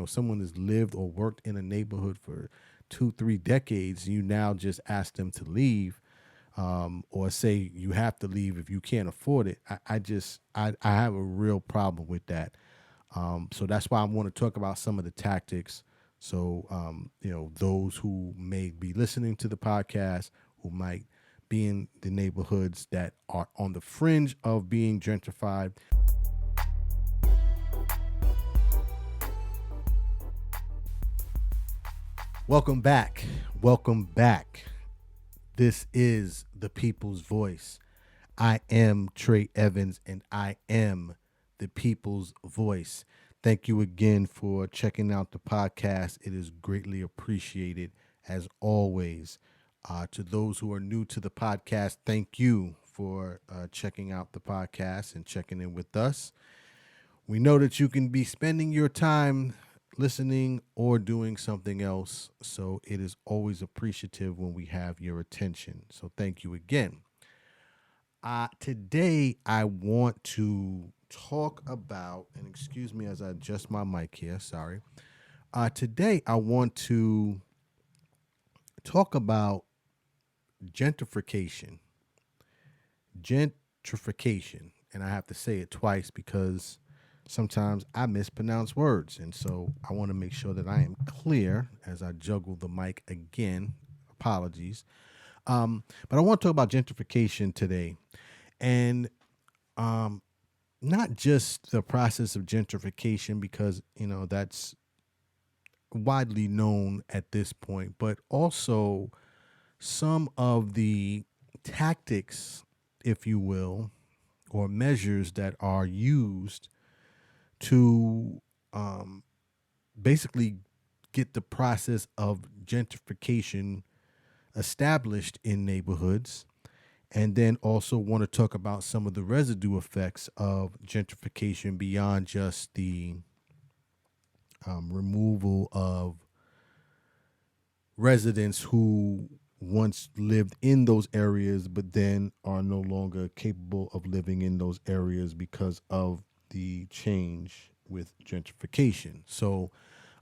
someone has lived or worked in a neighborhood for 2, 3 decades, you now just ask them to leave, or say you have to leave if you can't afford it. I have a real problem with that. So that's why I want to talk about some of the tactics. So, those who may be listening to the podcast, who might be in the neighborhoods that are on the fringe of being gentrified. Welcome back. Welcome back. This is the people's voice. I am Trey Evans, and I am the people's voice. Thank you again for checking out the podcast. It is greatly appreciated, as always. To those who are new to the podcast, thank you for checking out the podcast and checking in with us. We know that you can be spending your time listening or doing something else, so it is always appreciative when we have your attention. So thank you again. Today, I want to talk about, and excuse me as I adjust my mic here, sorry. Today, I want to talk about gentrification. Gentrification. And I have to say it twice because sometimes I mispronounce words. And so I want to make sure that I am clear as I juggle the mic again. Apologies. But I want to talk about gentrification today. And not just the process of gentrification, because, that's widely known at this point, but also some of the tactics, if you will, or measures that are used to basically get the process of gentrification established in neighborhoods. And then also want to talk about some of the residue effects of gentrification beyond just the removal of residents who once lived in those areas but then are no longer capable of living in those areas because of the change with gentrification. So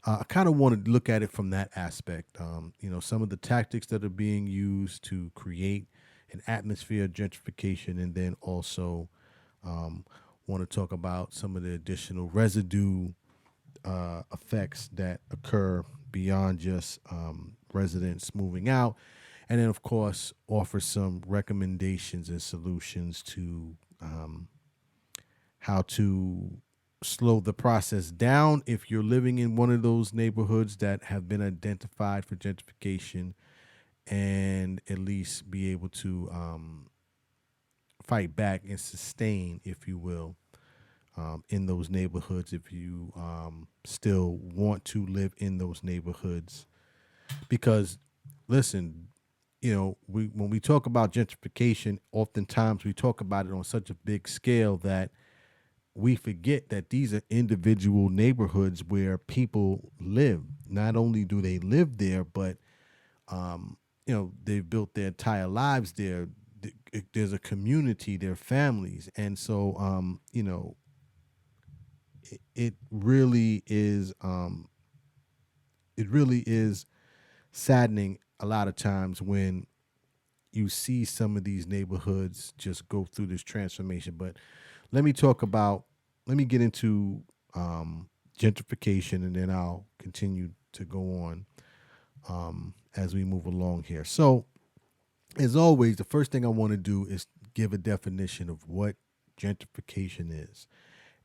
I kind of wanted to look at it from that aspect. Some of the tactics that are being used to create an atmosphere of gentrification, and then also want to talk about some of the additional residue effects that occur beyond just residents moving out, and then of course offer some recommendations and solutions to how to slow the process down if you're living in one of those neighborhoods that have been identified for gentrification, and at least be able to fight back and sustain, if you will, in those neighborhoods if you still want to live in those neighborhoods. Because, listen, when we talk about gentrification, oftentimes we talk about it on such a big scale that we forget that these are individual neighborhoods where people live. Not only do they live there, but they've built their entire lives there. There's a community, their families, and so it really is saddening a lot of times when you see some of these neighborhoods just go through this transformation. But let me get into gentrification, and then I'll continue to go on as we move along here. So, as always, the first thing I want to do is give a definition of what gentrification is.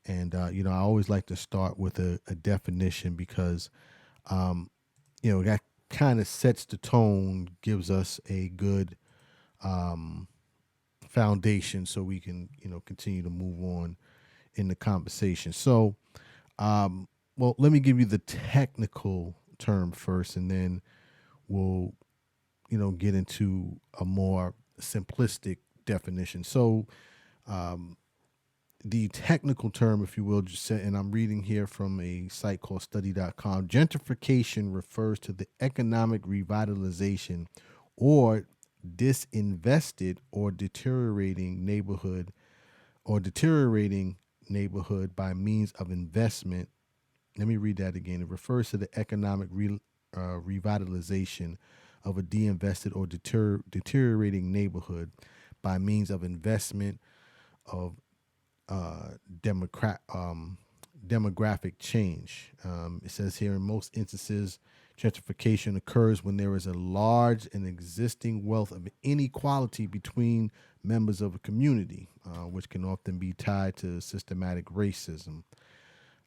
And, I always like to start with a definition because, that kind of sets the tone, gives us a good foundation so we can, continue to move on in the conversation. So, let me give you the technical term first, and then we'll, get into a more simplistic definition. So, the technical term, if you will, just say, and I'm reading here from a site called study.com, gentrification refers to the economic revitalization or disinvested or deteriorating neighborhood by means of investment Let me read that again. It refers to the economic revitalization of a de-invested or deteriorating neighborhood by means of investment of uh, demographic change. It says here, in most instances, gentrification occurs when there is a large and existing wealth of inequality between members of a community, which can often be tied to systematic racism.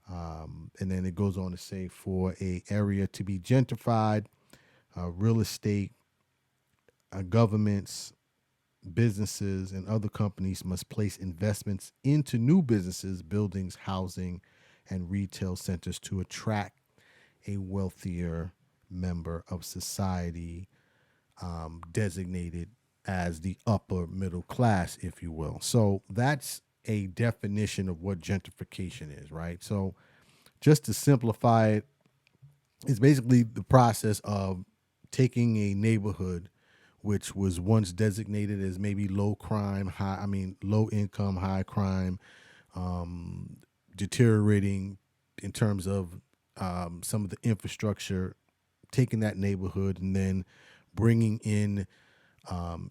And then it goes on to say, for a area to be gentrified, real estate, governments, businesses, and other companies must place investments into new businesses, buildings, housing, and retail centers to attract a wealthier member of society, designated as the upper middle class, if you will. So that's a definition of what gentrification is, right? So just to simplify it, it's basically the process of taking a neighborhood which was once designated as maybe low crime, low income, high crime, deteriorating in terms of some of the infrastructure, taking that neighborhood and then bringing in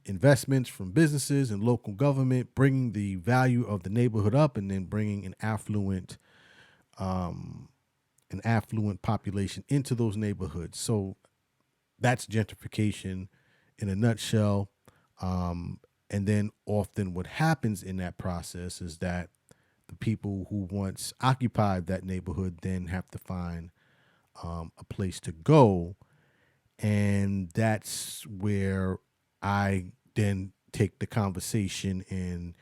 investments from businesses and local government, bringing the value of the neighborhood up, and then bringing an affluent population into those neighborhoods. So that's gentrification in a nutshell. And then often what happens in that process is that the people who once occupied that neighborhood then have to find a place to go. And that's where I then take the conversation and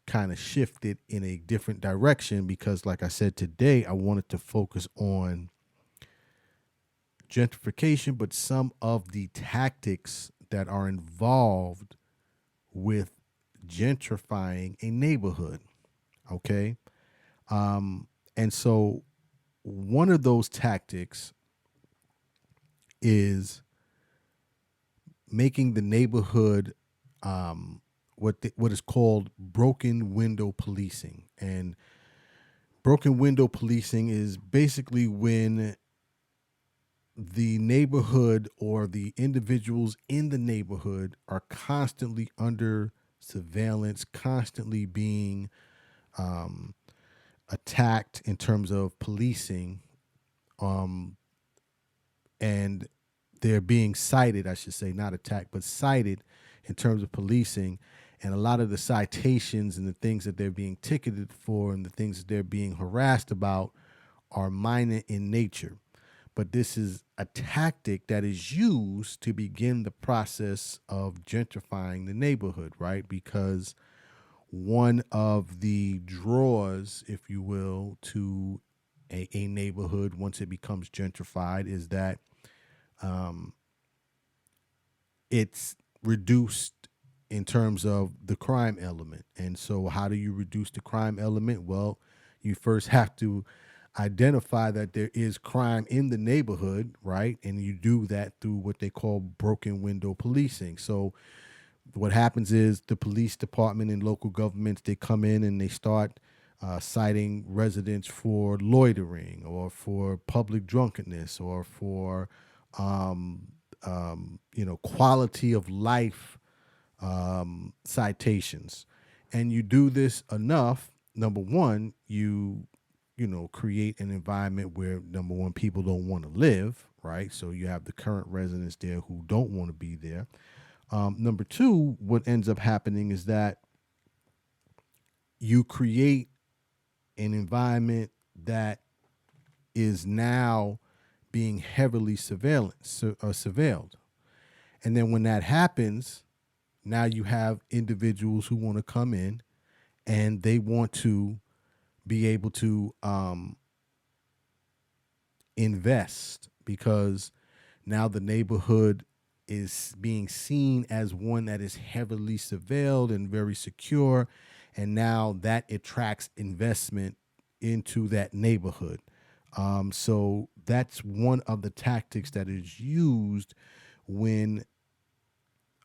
kind of shift it in a different direction because, like I said, today I wanted to focus on gentrification, but some of the tactics that are involved with gentrifying a neighborhood. Okay. And so one of those tactics is making the neighborhood what is called broken window policing. And broken window policing is basically when the neighborhood or the individuals in the neighborhood are constantly under surveillance, constantly being attacked in terms of policing, um, and they're being cited, I should say, not attacked, but cited in terms of policing. And a lot of the citations and the things that they're being ticketed for and the things that they're being harassed about are minor in nature. But this is a tactic that is used to begin the process of gentrifying the neighborhood, right? Because one of the draws, if you will, to a neighborhood once it becomes gentrified is that it's reduced in terms of the crime element. And so, how do you reduce the crime element? Well, you first have to identify that there is crime in the neighborhood, right? And you do that through what they call broken window policing. So, what happens is the police department and local governments, they come in and they start citing residents for loitering or for public drunkenness or for quality of life citations. And you do this enough, number one, create an environment where, number one, people don't want to live, right? So you have the current residents there who don't want to be there. Number two, what ends up happening is that you create an environment that is now being heavily surveilled. And then when that happens, now you have individuals who want to come in and they want to be able to invest because now the neighborhood is being seen as one that is heavily surveilled and very secure. And now that attracts investment into that neighborhood. So that's one of the tactics that is used when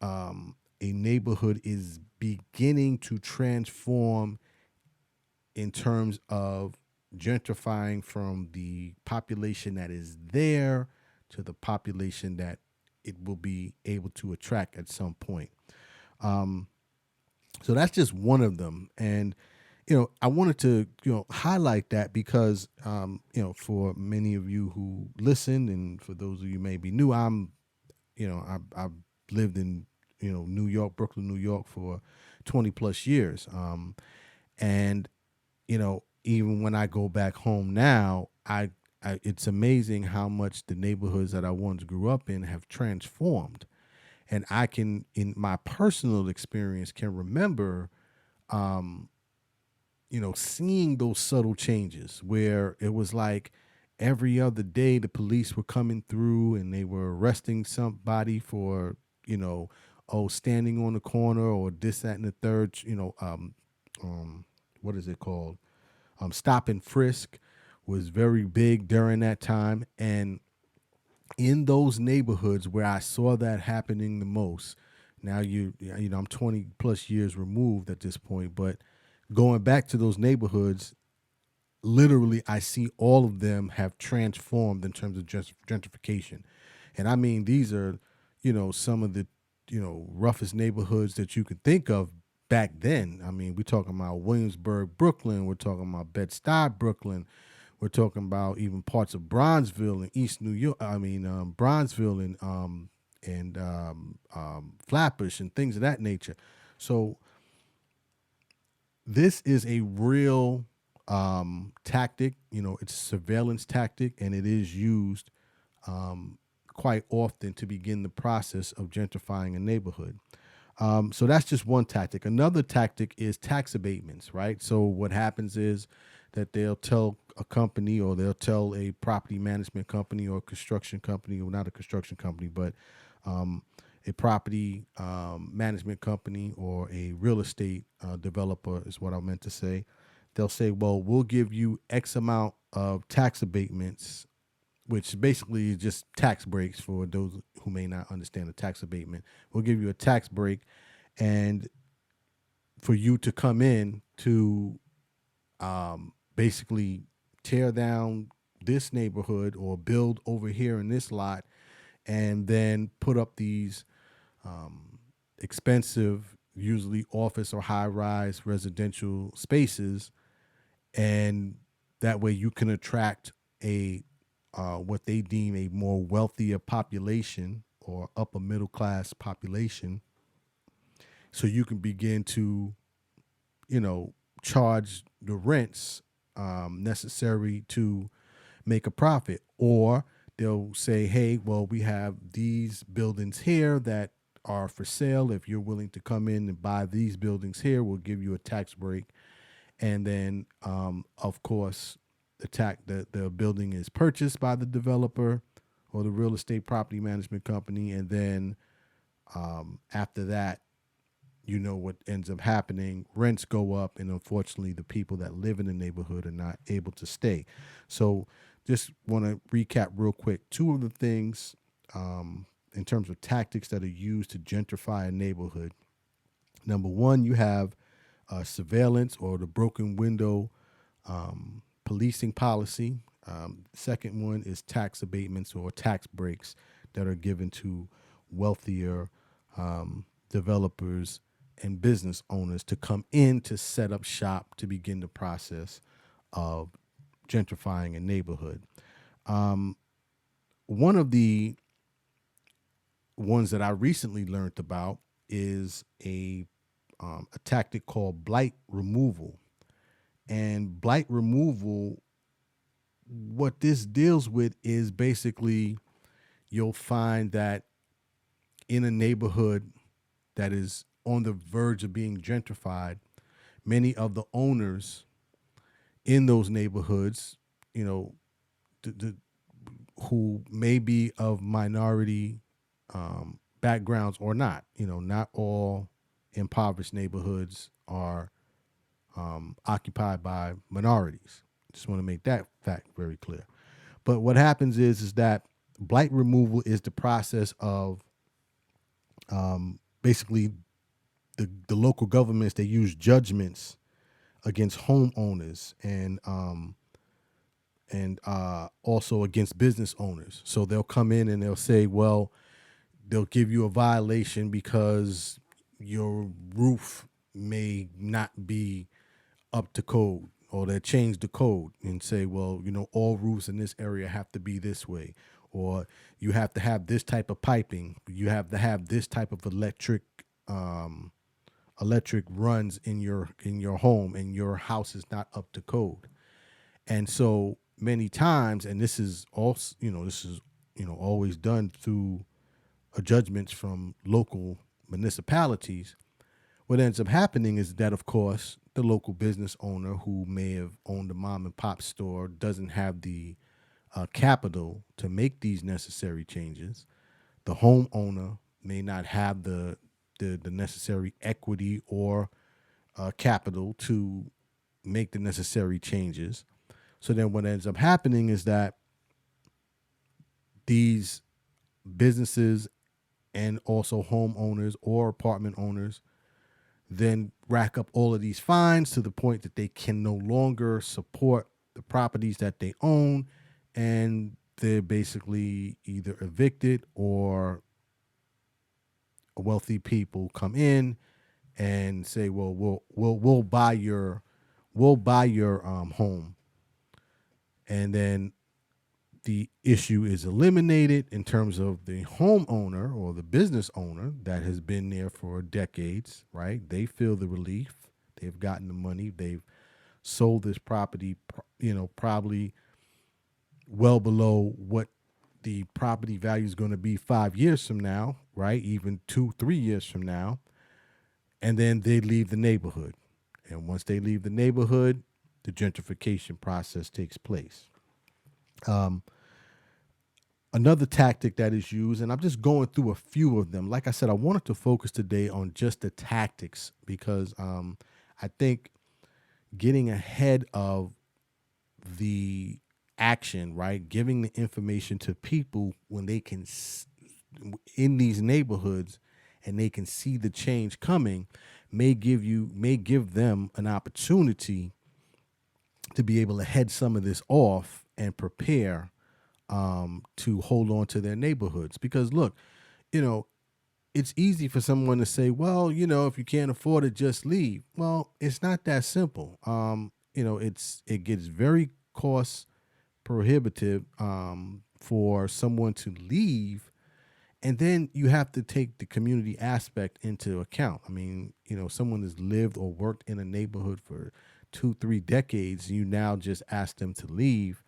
a neighborhood is beginning to transform in terms of gentrifying from the population that is there to the population that it will be able to attract at some point. Um, so that's just one of them, and I wanted to highlight that because for many of you who listened, and for those of you maybe new, I've lived in New York, Brooklyn, New York for 20 plus years, and even when I go back home now, it's amazing how much the neighborhoods that I once grew up in have transformed. And I can, in my personal experience, can remember, um, seeing those subtle changes where it was like every other day the police were coming through and they were arresting somebody for, standing on the corner or this, that, and the third, what is it called? Stop and frisk was very big during that time. And in those neighborhoods where I saw that happening the most, now I'm 20 plus years removed at this point, but going back to those neighborhoods, literally I see all of them have transformed in terms of gentrification. And I mean, these are, some of the, roughest neighborhoods that you could think of back then. I mean, we're talking about Williamsburg, Brooklyn. We're talking about Bed-Stuy, Brooklyn. We're talking about even parts of Bronzeville and East New York. I mean, Bronzeville and Flatbush and things of that nature. So this is a real tactic. It's a surveillance tactic, and it is used quite often to begin the process of gentrifying a neighborhood. So that's just one tactic. Another tactic is tax abatements, right? So what happens is that they'll tell a company, or they'll tell a property management company or a construction company, or not a construction company, but a property management company or a real estate developer is what I meant to say. They'll say, well, we'll give you X amount of tax abatements, which basically is just tax breaks for those who may not understand a tax abatement. We'll give you a tax break, and for you to come in to basically tear down this neighborhood or build over here in this lot, and then put up these expensive, usually office or high-rise residential spaces, and that way you can attract a what they deem a more wealthier population or upper middle class population, so you can begin to charge the rents necessary to make a profit. Or they'll say, hey, well, we have these buildings here that are for sale. If you're willing to come in and buy these buildings here, we'll give you a tax break. And then, of course, the building is purchased by the developer or the real estate property management company. And then after that, what ends up happening, rents go up, and unfortunately the people that live in the neighborhood are not able to stay. So just want to recap real quick. Two of the things in terms of tactics that are used to gentrify a neighborhood. Number one, you have surveillance or the broken window policing policy. Second one is tax abatements or tax breaks that are given to wealthier developers and business owners to come in to set up shop to begin the process of gentrifying a neighborhood. One of the ones that I recently learned about is a tactic called blight removal. And blight removal, what this deals with is basically you'll find that in a neighborhood that is on the verge of being gentrified, many of the owners in those neighborhoods, who may be of minority backgrounds or not, not all impoverished neighborhoods are occupied by minorities. Just want to make that fact very clear. But what happens is that blight removal is the process of basically the local governments. They use judgments against homeowners and and also against business owners. So they'll come in and they'll say, well, they'll give you a violation because your roof may not be up to code, or they change the code and say, well, all roofs in this area have to be this way, or you have to have this type of piping, you have to have this type of um, electric runs in your home, and your house is not up to code. And so many times, and this is also, always done through judgments from local municipalities. What ends up happening is that, of course, the local business owner who may have owned a mom and pop store doesn't have the capital to make these necessary changes. The homeowner may not have the necessary equity or capital to make the necessary changes. So then what ends up happening is that these businesses and also homeowners or apartment owners then rack up all of these fines to the point that they can no longer support the properties that they own, and they're basically either evicted, or wealthy people come in and say, well, we'll buy your home, and then the issue is eliminated in terms of the homeowner or the business owner that has been there for decades, right? They feel the relief. They've gotten the money. They've sold this property, probably well below what the property value is going to be 5 years from now, right? Even 2, 3 years from now. And then they leave the neighborhood. And once they leave the neighborhood, the gentrification process takes place. Another tactic that is used, and I'm just going through a few of them. Like I said, I wanted to focus today on just the tactics because I think getting ahead of the action, right? Giving the information to people when they can, in these neighborhoods, and they can see the change coming, may give them an opportunity to be able to head some of this off and prepare to hold on to their neighborhoods. Because look, you know, it's easy for someone to say, well, if you can't afford it, just leave. Well, it's not that simple. It gets very cost prohibitive for someone to leave, and then you have to take the community aspect into account. I mean, someone has lived or worked in a neighborhood for 2, 3 decades. You now just ask them to leave,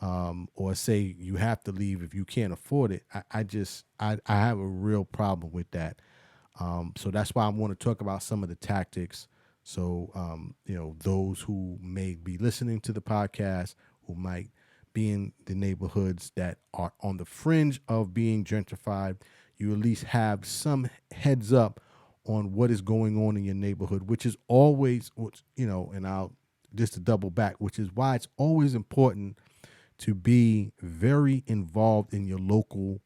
or say you have to leave if you can't afford it. I have a real problem with that. So that's why I want to talk about some of the tactics. So, those who may be listening to the podcast, who might be in the neighborhoods that are on the fringe of being gentrified, you at least have some heads up on what is going on in your neighborhood, which is always, and I'll just to double back, which is why it's always important to be very involved in your local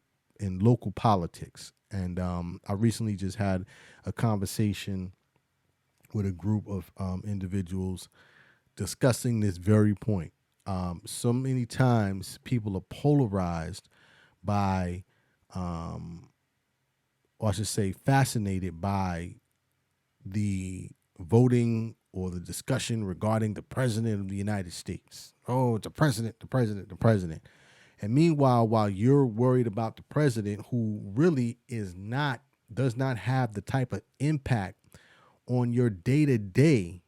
politics. And I recently just had a conversation with a group of individuals discussing this very point. So many times people are polarized by, or I should say, fascinated by the voting or the discussion regarding the president of the United States. Oh, it's the president, the president, the president. And meanwhile, while you're worried about the president, who really does not have the type of impact on your day-to-day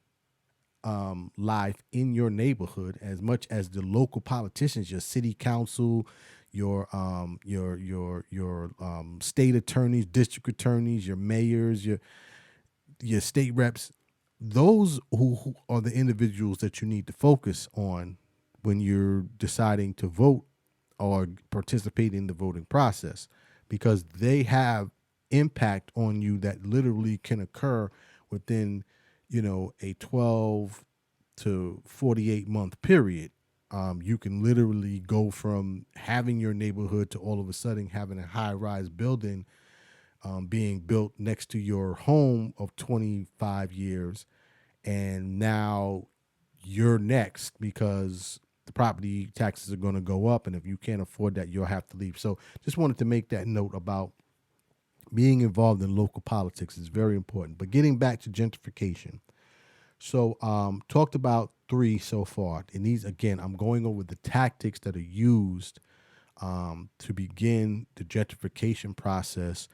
life in your neighborhood as much as the local politicians, your city council, your state attorneys, district attorneys, your mayors, your state reps. Those who are the individuals that you need to focus on when you're deciding to vote or participate in the voting process, because they have impact on you that literally can occur within, a 12 to 48 month period. You can literally go from having your neighborhood to all of a sudden having a high rise building being built next to your home of 25 years. And now you're next because the property taxes are going to go up, and if you can't afford that, you'll have to leave. So just wanted to make that note about being involved in local politics is very important. But getting back to gentrification, so talked about three so far, and these again, I'm going over the tactics that are used to begin the gentrification process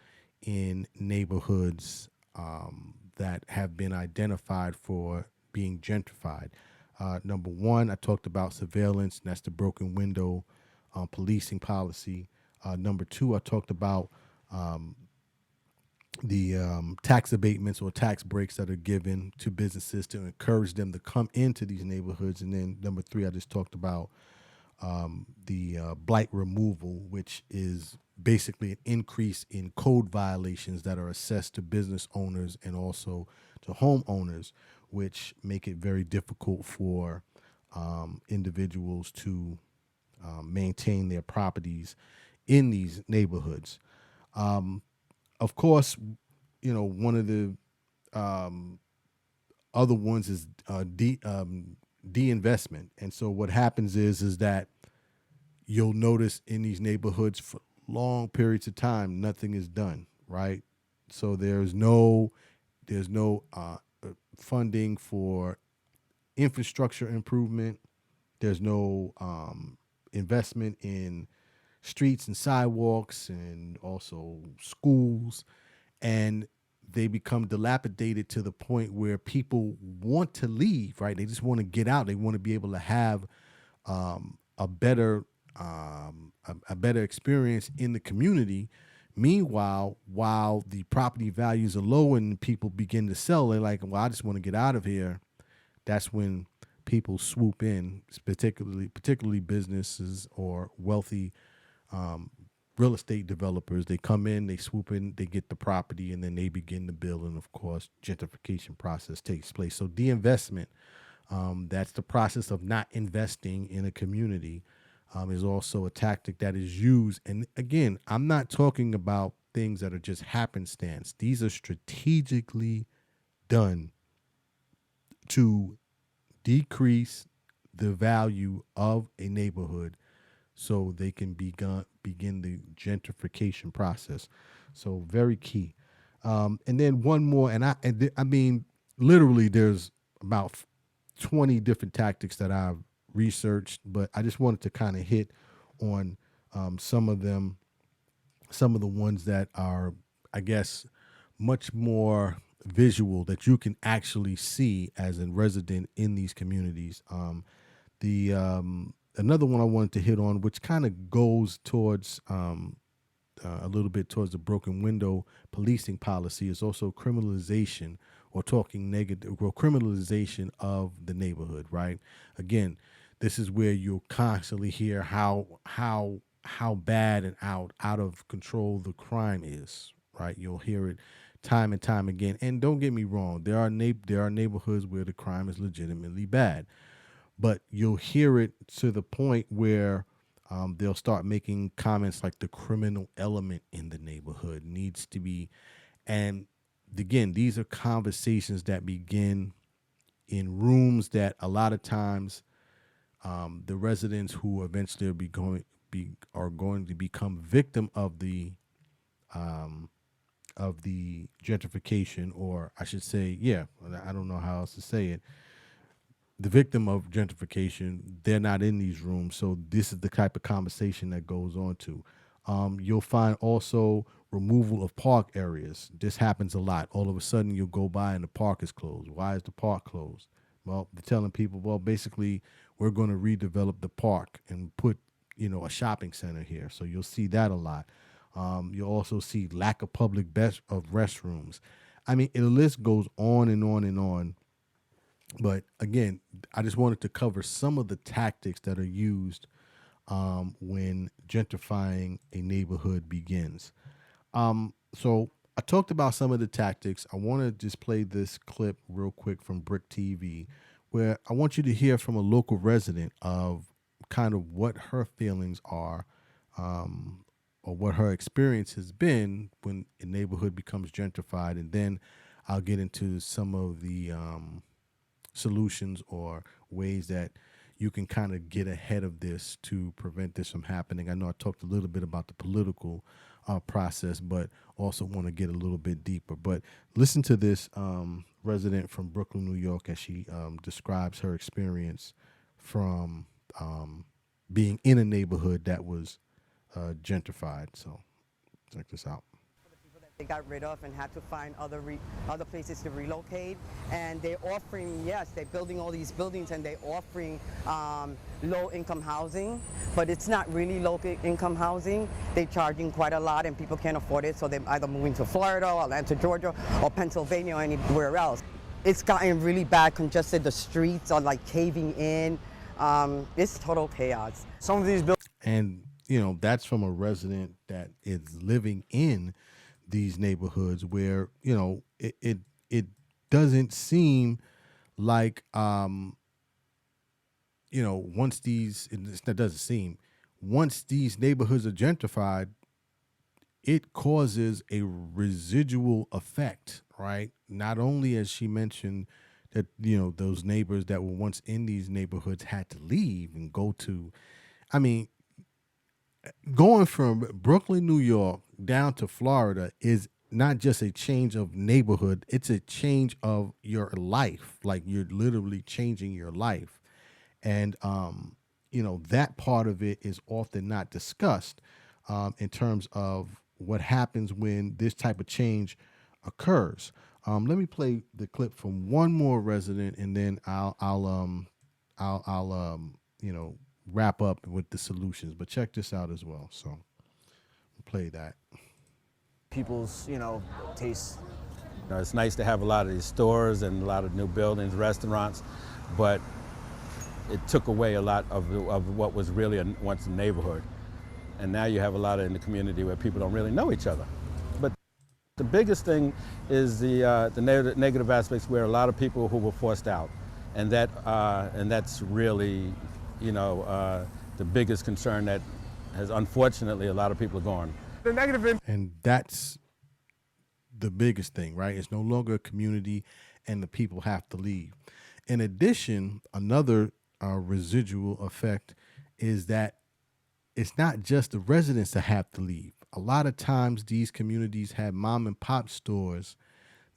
in neighborhoods that have been identified for being gentrified. Number one, I talked about surveillance, and that's the broken window policing policy. Number two, I talked about the tax abatements or tax breaks that are given to businesses to encourage them to come into these neighborhoods. And then number three, I just talked about the blight removal, which is basically an increase in code violations that are assessed to business owners and also to homeowners, which make it very difficult for individuals to maintain their properties in these neighborhoods. Of course, one of the other ones is de-investment. And so what happens is that you'll notice in these neighborhoods for long periods of time, nothing is done, right? So there's no funding for infrastructure improvement. There's no investment in streets and sidewalks and also schools, and they become dilapidated to the point where people want to leave, right? They just want to get out. They want to be able to have a better a better experience in the community. Meanwhile, while the property values are low and people begin to sell, they're like, well, I just want to get out of here. That's when people swoop in, particularly businesses or wealthy real estate developers. They come in, they swoop in, they get the property, and then they begin to build. And of course, gentrification process takes place. So de-investment, that's the process of not investing in a community, is also a tactic that is used. And again, I'm not talking about things that are just happenstance. These are strategically done to decrease the value of a neighborhood so they can begin the gentrification process. So very key. And then one more, I mean, literally, there's about 20 different tactics that I've researched, but I just wanted to kind of hit on some of them, some of the ones that are, I guess, much more visual that you can actually see as a resident in these communities. The Another one I wanted to hit on, which kind of goes towards a little bit towards the broken window policing policy, is also criminalization or talking negative or criminalization of the neighborhood. Right. Again, this is where you'll constantly hear how bad and out of control the crime is. Right. You'll hear it time and time again. And don't get me wrong, there are neighborhoods where the crime is legitimately bad, but you'll hear it to the point where they'll start making comments like the criminal element in the neighborhood needs to be. And again, these are conversations that begin in rooms that a lot of times the residents who eventually are going to become victim of the gentrification, or I should say, yeah, I don't know how else to say it, the victim of gentrification, they're not in these rooms. So this is the type of conversation that goes on to. You'll find also removal of park areas. This happens a lot. All of a sudden you'll go by and the park is closed. Why is the park closed? Well, they're telling people, well, basically we're going to redevelop the park and put, a shopping center here. So you'll see that a lot. You'll also see lack of public of restrooms. I mean, the list goes on and on and on. But again, I just wanted to cover some of the tactics that are used when gentrifying a neighborhood begins. So I talked about some of the tactics. I want to just play this clip real quick from Brick TV, where I want you to hear from a local resident of kind of what her feelings are, or what her experience has been when a neighborhood becomes gentrified. And then I'll get into some of the solutions or ways that you can kind of get ahead of this to prevent this from happening. I know I talked a little bit about the political process, but also want to get a little bit deeper. But listen to this resident from Brooklyn, New York, as she describes her experience from being in a neighborhood that was gentrified. So check this out. They got rid of and had to find other places to relocate, and they're offering, yes, they're building all these buildings and they're offering low-income housing, but it's not really low-income housing. They're charging quite a lot and people can't afford it, so they're either moving to Florida or Atlanta, Georgia, or Pennsylvania or anywhere else. It's gotten really bad, congested. The streets are like caving in. It's total chaos. Some of these buildings. And that's from a resident that is living in these neighborhoods where it doesn't seem like once that doesn't seem once these neighborhoods are gentrified, it causes a residual effect, right? Not only, as she mentioned, that those neighbors that were once in these neighborhoods had to leave and go to, I mean, going from Brooklyn, New York down to Florida is not just a change of neighborhood, it's a change of your life. Like, you're literally changing your life. And that part of it is often not discussed in terms of what happens when this type of change occurs. Let me play the clip from one more resident, and then I'll wrap up with the solutions. But check this out as well. So we'll play that. People's, tastes. It's nice to have a lot of these stores and a lot of new buildings, restaurants, but it took away a lot of what was really once a neighborhood. And now you have a lot in the community where people don't really know each other. But the biggest thing is the negative aspects, where a lot of people who were forced out. And that's really, the biggest concern that has, unfortunately, a lot of people are gone. The negative And that's the biggest thing, right? It's no longer a community and the people have to leave. In addition, another residual effect is that it's not just the residents that have to leave. A lot of times these communities have mom and pop stores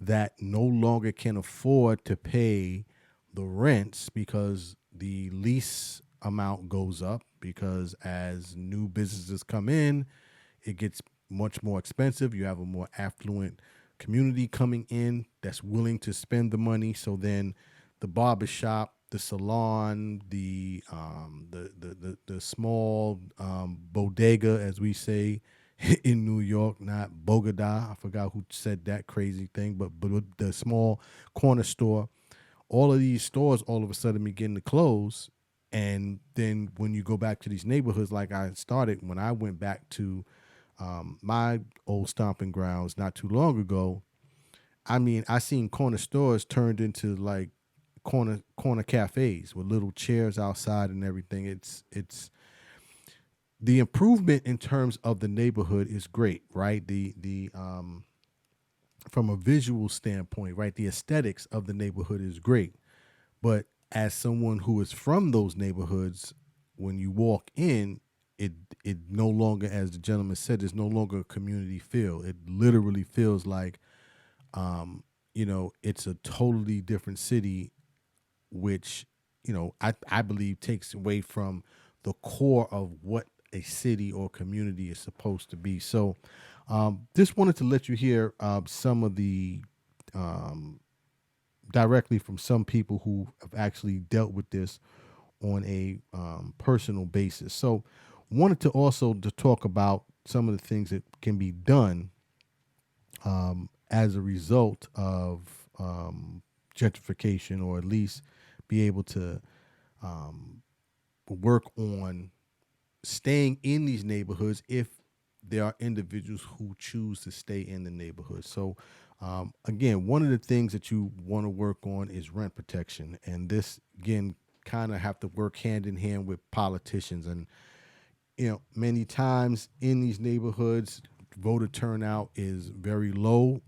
that no longer can afford to pay the rents because the lease amount goes up, because as new businesses come in, it gets much more expensive. You have a more affluent community coming in that's willing to spend the money. So then the barbershop, the salon, the small bodega, as we say in New York, not Bogota. I forgot who said that crazy thing, but the small corner store, all of these stores all of a sudden begin to close. And then when you go back to these neighborhoods, like I started, when I went back to my old stomping grounds not too long ago, I mean, I seen corner stores turned into like corner cafes with little chairs outside and everything. It's the improvement in terms of the neighborhood is great, right? The from a visual standpoint, right? The aesthetics of the neighborhood is great. But as someone who is from those neighborhoods, when you walk in, it no longer, as the gentleman said, it's no longer a community feel. It literally feels like, it's a totally different city, which, I believe takes away from the core of what a city or community is supposed to be. So just wanted to let you hear some of the directly from some people who have actually dealt with this on a personal basis. So wanted to also to talk about some of the things that can be done as a result of gentrification, or at least be able to work on staying in these neighborhoods if there are individuals who choose to stay in the neighborhood. So again, one of the things that you want to work on is rent protection. And this, again, kind of have to work hand in hand with politicians. And, many times in these neighborhoods, voter turnout is very low.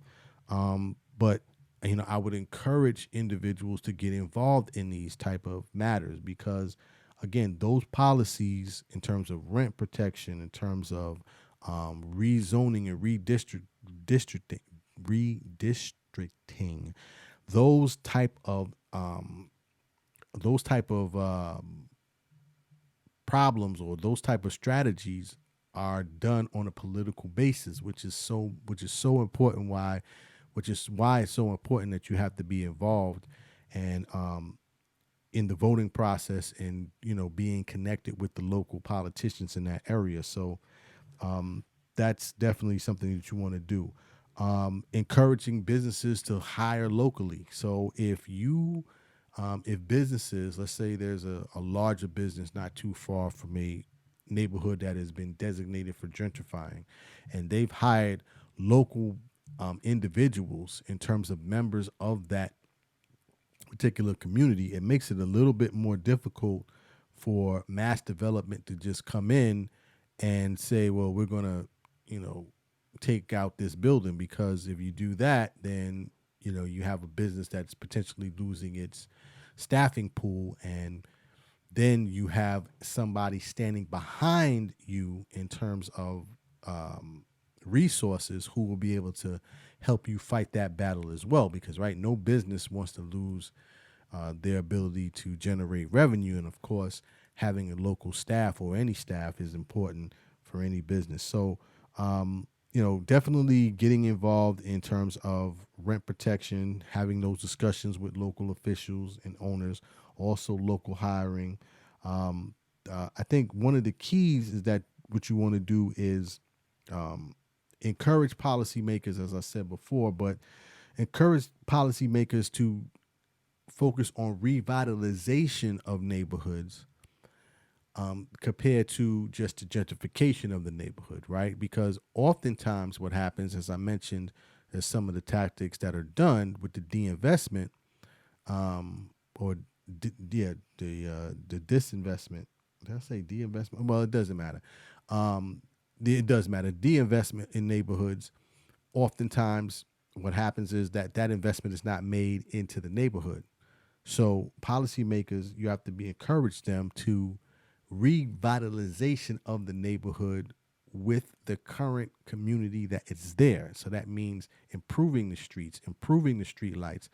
But, I would encourage individuals to get involved in these type of matters, because again, those policies in terms of rent protection, in terms of rezoning and districting, redistricting, those type of those type of problems or those type of strategies are done on a political basis, which is so important. Which is why it's so important that you have to be involved and in the voting process, and being connected with the local politicians in that area. So that's definitely something that you want to do. Encouraging businesses to hire locally. So if businesses, let's say there's a larger business not too far from a neighborhood that has been designated for gentrifying, and they've hired local individuals in terms of members of that particular community, it makes it a little bit more difficult for mass development to just come in and say, well, we're going to, take out this building, because if you do that, then, you have a business that's potentially losing its staffing pool, and then you have somebody standing behind you in terms of resources who will be able to help you fight that battle as well, because no business wants to lose their ability to generate revenue, and of course having a local staff or any staff is important for any business. So definitely getting involved in terms of rent protection, having those discussions with local officials and owners, also local hiring. I think one of the keys is that what you want to do is encourage policymakers, as I said before, but encourage policymakers to focus on revitalization of neighborhoods compared to just the gentrification of the neighborhood, right? Because oftentimes what happens, as I mentioned, is some of the tactics that are done with the de-investment the disinvestment. Did I say de-investment? Well, it doesn't matter. It does matter. De-investment in neighborhoods, oftentimes what happens is that investment is not made into the neighborhood. So policymakers, you have to encourage them to revitalization of the neighborhood with the current community that is there. So that means improving the streets, improving the street lights,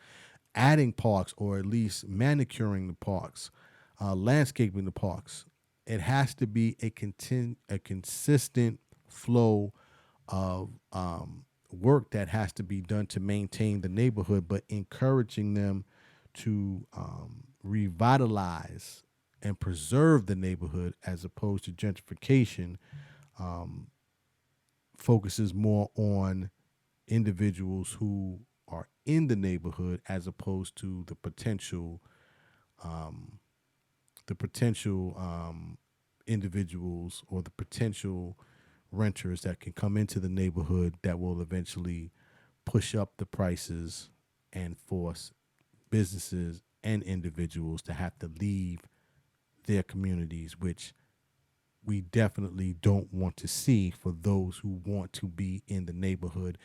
adding parks, or at least manicuring the parks, landscaping the parks. It has to be a consistent flow of work that has to be done to maintain the neighborhood, but encouraging them to revitalize and preserve the neighborhood, as opposed to gentrification, focuses more on individuals who are in the neighborhood as opposed to the potential individuals or the potential renters that can come into the neighborhood that will eventually push up the prices and force businesses and individuals to have to leave their communities, which we definitely don't want to see for those who want to be in the neighborhood.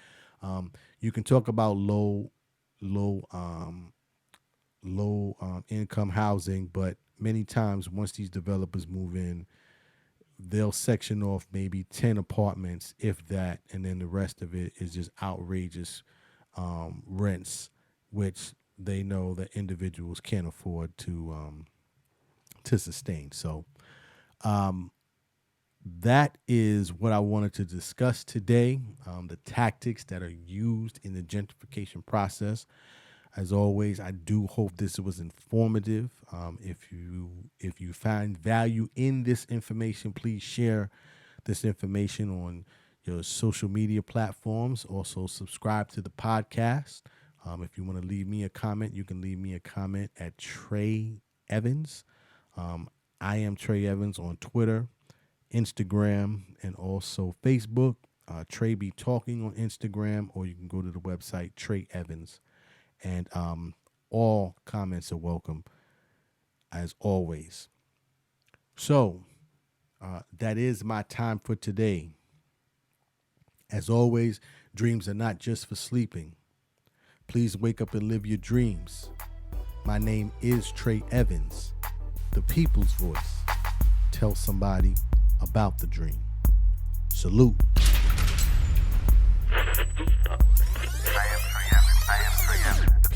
You can talk about low income housing, but many times once these developers move in, they'll section off maybe 10 apartments, if that, and then the rest of it is just outrageous rents, which they know that individuals can't afford to sustain. So that is what I wanted to discuss today, the tactics that are used in the gentrification process. As always, I do hope this was informative. If you find value in this information, please share this information on your social media platforms. Also, subscribe to the podcast. If you want to leave me a comment, you can leave me a comment at Trey Evans. I am Trey Evans on Twitter, Instagram, and also Facebook. Trey Be Talking on Instagram, or you can go to the website Trey Evans. And all comments are welcome, as always. So that is my time for today. As always, dreams are not just for sleeping. Please wake up and live your dreams. My name is Trey Evans. the people's voice. Tell somebody about the dream. Salute.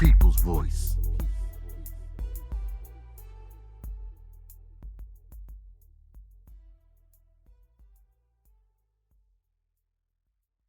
People's voice.